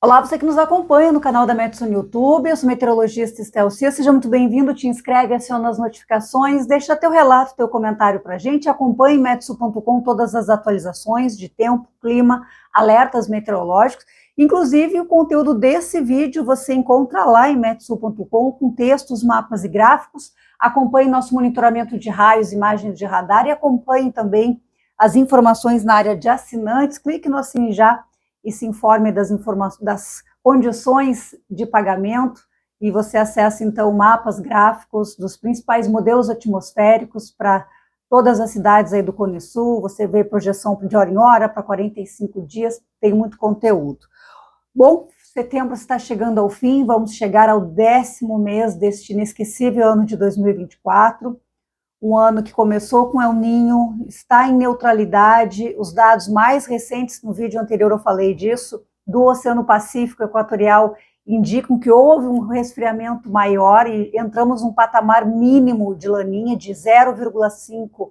Olá, você que nos acompanha no canal da Metsu no YouTube, eu sou meteorologista Estel Cia, seja muito bem-vindo, te inscreve, aciona as notificações, deixa teu relato, teu comentário pra gente, acompanhe metsu.com todas as atualizações de tempo, clima, alertas meteorológicos, inclusive o conteúdo desse vídeo você encontra lá em metsu.com com textos, mapas e gráficos, acompanhe nosso monitoramento de raios, imagens de radar e acompanhe também as informações na área de assinantes, clique no assine já e se informe das condições de pagamento, e você acessa então mapas gráficos dos principais modelos atmosféricos para todas as cidades aí do Cone Sul, você vê projeção de hora em hora para 45 dias, tem muito conteúdo. Bom, setembro está chegando ao fim, vamos chegar ao 10º mês deste inesquecível ano de 2024, um ano que começou com El Niño, está em neutralidade, os dados mais recentes, no vídeo anterior eu falei disso, do Oceano Pacífico Equatorial, indicam que houve um resfriamento maior e entramos num patamar mínimo de laninha de 0,5,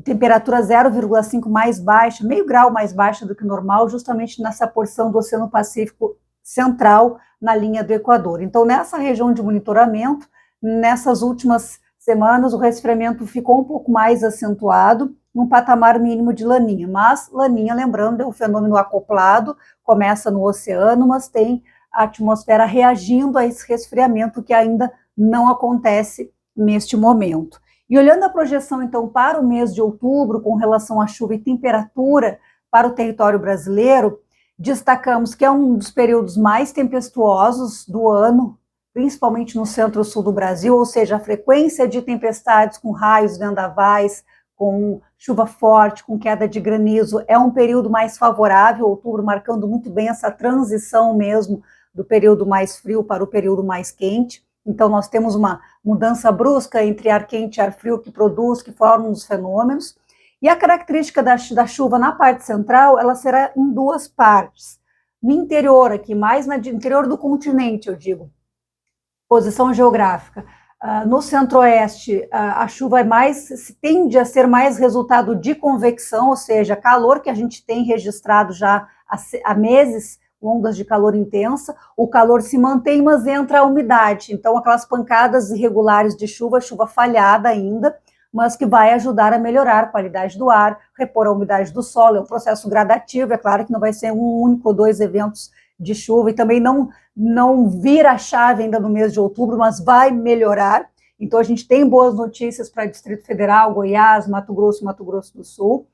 temperatura 0,5 mais baixa, meio grau mais baixa do que o normal, justamente nessa porção do Oceano Pacífico Central, na linha do Equador. Então, nessa região de monitoramento, nessas últimas semanas, o resfriamento ficou um pouco mais acentuado, num patamar mínimo de laninha, mas laninha, lembrando, é um fenômeno acoplado, começa no oceano, mas tem a atmosfera reagindo a esse resfriamento que ainda não acontece neste momento. E olhando a projeção, então, para o mês de outubro, com relação à chuva e temperatura para o território brasileiro, destacamos que é um dos períodos mais tempestuosos do ano, principalmente no centro-sul do Brasil, ou seja, a frequência de tempestades com raios, vendavais, com chuva forte, com queda de granizo, é um período mais favorável, outubro marcando muito bem essa transição mesmo do período mais frio para o período mais quente. Então, nós temos uma mudança brusca entre ar quente e ar frio que formam os fenômenos. E a característica da chuva na parte central, ela será em duas partes. No interior aqui, mais no interior do continente, eu digo, posição geográfica. No centro-oeste, a chuva tende a ser mais resultado de convecção, ou seja, calor que a gente tem registrado já há meses, ondas de calor intensa, o calor se mantém, mas entra a umidade, então aquelas pancadas irregulares de chuva, chuva falhada ainda, mas que vai ajudar a melhorar a qualidade do ar, repor a umidade do solo, é um processo gradativo, é claro que não vai ser um único ou dois eventos de chuva, e também não vira a chave ainda no mês de outubro, mas vai melhorar. Então, a gente tem boas notícias para Distrito Federal, Goiás, Mato Grosso e Mato Grosso do Sul.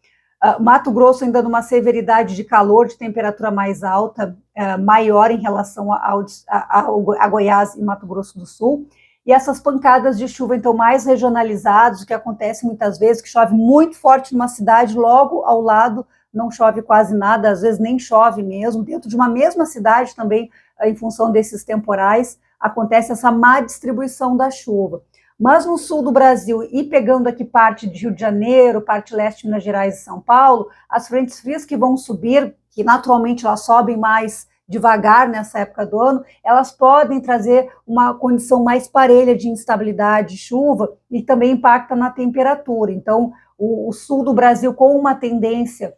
Mato Grosso ainda numa severidade de calor, de temperatura mais alta, maior em relação a Goiás e Mato Grosso do Sul. E essas pancadas de chuva, então, mais regionalizadas, o que acontece muitas vezes, que chove muito forte numa cidade, logo ao lado não chove quase nada, às vezes nem chove mesmo, dentro de uma mesma cidade também, em função desses temporais, acontece essa má distribuição da chuva. Mas no sul do Brasil, e pegando aqui parte de Rio de Janeiro, parte leste de Minas Gerais e São Paulo, as frentes frias que vão subir, que naturalmente elas sobem mais devagar nessa época do ano, elas podem trazer uma condição mais parelha de instabilidade de chuva e também impacta na temperatura. Então, o sul do Brasil com uma tendência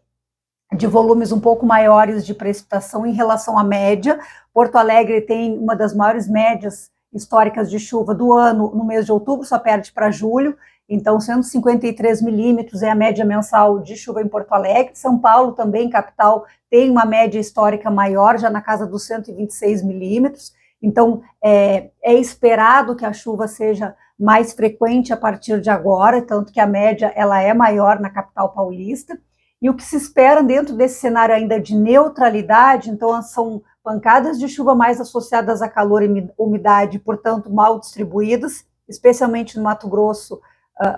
de volumes um pouco maiores de precipitação em relação à média. Porto Alegre tem uma das maiores médias históricas de chuva do ano no mês de outubro, só perde para julho, então 153 milímetros é a média mensal de chuva em Porto Alegre. São Paulo também, capital, tem uma média histórica maior, já na casa dos 126 milímetros, então é esperado que a chuva seja mais frequente a partir de agora, tanto que a média ela é maior na capital paulista. E o que se espera dentro desse cenário ainda de neutralidade, então são pancadas de chuva mais associadas a calor e umidade, portanto mal distribuídas, especialmente no Mato Grosso,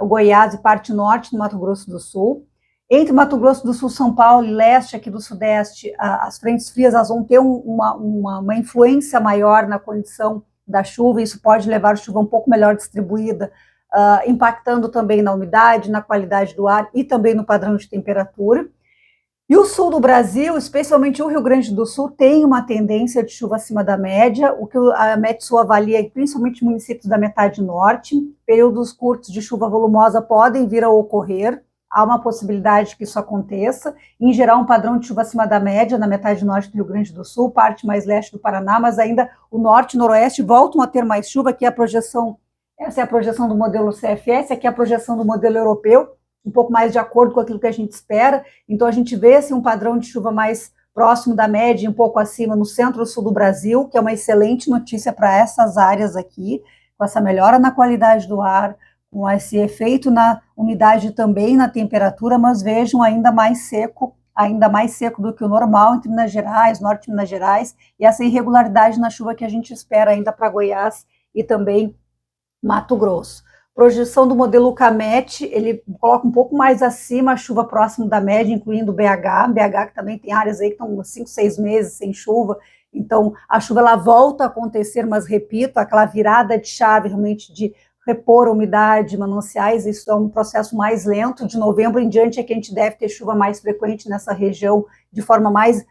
Goiás e parte norte do Mato Grosso do Sul. Entre Mato Grosso do Sul, São Paulo e leste aqui do Sudeste, as frentes frias elas vão ter uma influência maior na condição da chuva, isso pode levar a chuva um pouco melhor distribuída, impactando também na umidade, na qualidade do ar e também no padrão de temperatura. E o sul do Brasil, especialmente o Rio Grande do Sul, tem uma tendência de chuva acima da média, o que a Metsu avalia, principalmente municípios da metade norte. Períodos curtos de chuva volumosa podem vir a ocorrer, há uma possibilidade que isso aconteça. Em geral, um padrão de chuva acima da média na metade norte do Rio Grande do Sul, parte mais leste do Paraná, mas ainda o norte e noroeste voltam a ter mais chuva, que é a projeção, essa é a projeção do modelo CFS, aqui é a projeção do modelo europeu, um pouco mais de acordo com aquilo que a gente espera. Então, a gente vê assim, um padrão de chuva mais próximo da média, um pouco acima no centro-sul do Brasil, que é uma excelente notícia para essas áreas aqui, com essa melhora na qualidade do ar, com esse efeito na umidade também, na temperatura, mas vejam ainda mais seco do que o normal entre Minas Gerais, norte de Minas Gerais, e essa irregularidade na chuva que a gente espera ainda para Goiás e também Mato Grosso. Projeção do modelo CAMET, ele coloca um pouco mais acima a chuva próximo da média, incluindo BH que também tem áreas aí que estão 5, 6 meses sem chuva, então a chuva ela volta a acontecer, mas repito, aquela virada de chave realmente de repor a umidade, mananciais, isso é um processo mais lento, de novembro em diante é que a gente deve ter chuva mais frequente nessa região de forma mais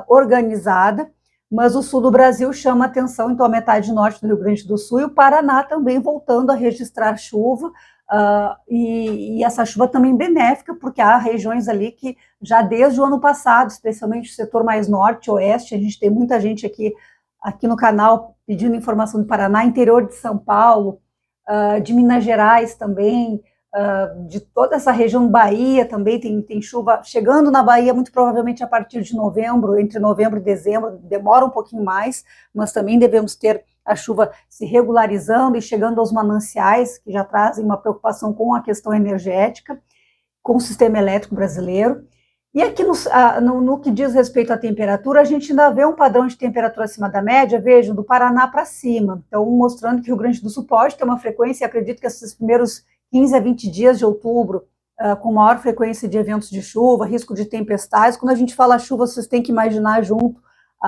organizada, mas o sul do Brasil chama atenção, então a metade norte do Rio Grande do Sul e o Paraná também voltando a registrar chuva, e essa chuva também benéfica, porque há regiões ali que já desde o ano passado, especialmente o setor mais norte, oeste, a gente tem muita gente aqui no canal pedindo informação do Paraná, interior de São Paulo, de Minas Gerais também, de toda essa região Bahia também tem chuva chegando na Bahia, muito provavelmente a partir de novembro, entre novembro e dezembro, demora um pouquinho mais, mas também devemos ter a chuva se regularizando e chegando aos mananciais, que já trazem uma preocupação com a questão energética, com o sistema elétrico brasileiro. E aqui no que diz respeito à temperatura, a gente ainda vê um padrão de temperatura acima da média, vejam, do Paraná para cima, então mostrando que o Rio Grande do Sul pode ter uma frequência, acredito que esses primeiros 15 a 20 dias de outubro, com maior frequência de eventos de chuva, risco de tempestades. Quando a gente fala chuva, vocês têm que imaginar junto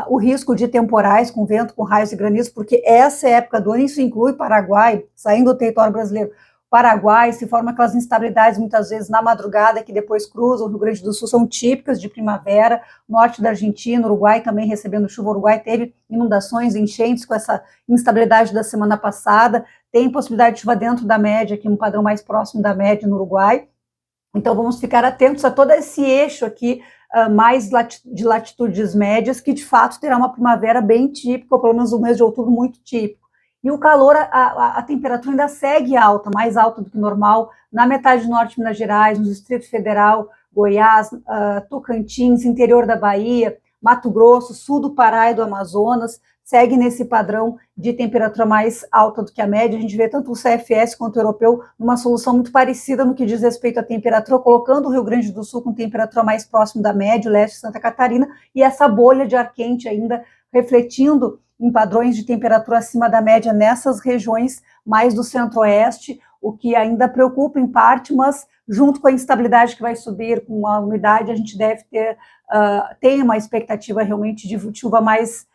o risco de temporais com vento, com raios e granizo, porque essa é a época do ano, isso inclui Paraguai, saindo do território brasileiro. Paraguai, se forma aquelas instabilidades muitas vezes na madrugada que depois cruzam o Rio Grande do Sul, são típicas de primavera, norte da Argentina, Uruguai também recebendo chuva, o Uruguai teve inundações, enchentes com essa instabilidade da semana passada, tem possibilidade de chuva dentro da média, aqui um padrão mais próximo da média no Uruguai, então vamos ficar atentos a todo esse eixo aqui, mais de latitudes médias, que de fato terá uma primavera bem típica, ou pelo menos um mês de outubro muito típico. E o calor, a temperatura ainda segue alta, mais alta do que normal, na metade norte de Minas Gerais, no Distrito Federal, Goiás, Tocantins, interior da Bahia, Mato Grosso, sul do Pará e do Amazonas, segue nesse padrão de temperatura mais alta do que a média. A gente vê tanto o CFS quanto o europeu numa solução muito parecida no que diz respeito à temperatura, colocando o Rio Grande do Sul com temperatura mais próxima da média, o leste de Santa Catarina, e essa bolha de ar quente ainda refletindo em padrões de temperatura acima da média nessas regiões mais do centro-oeste, o que ainda preocupa em parte, mas junto com a instabilidade que vai subir, com a umidade, a gente deve ter, tem uma expectativa realmente de chuva mais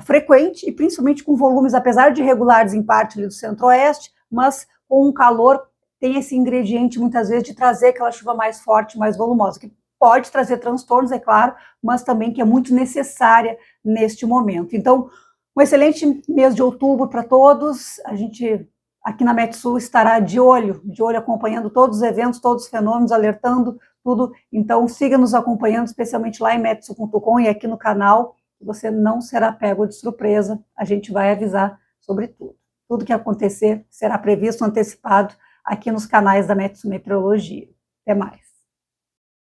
frequente e principalmente com volumes, apesar de irregulares em parte ali do centro-oeste, mas com um calor, tem esse ingrediente muitas vezes de trazer aquela chuva mais forte, mais volumosa, que pode trazer transtornos, é claro, mas também que é muito necessária neste momento. Então, um excelente mês de outubro para todos. A gente aqui na Metsul estará de olho acompanhando todos os eventos, todos os fenômenos, alertando tudo. Então siga nos acompanhando, especialmente lá em metsul.com e aqui no canal. Você não será pego de surpresa. A gente vai avisar sobre tudo. Tudo que acontecer será previsto, antecipado aqui nos canais da Metsul Meteorologia. Até mais.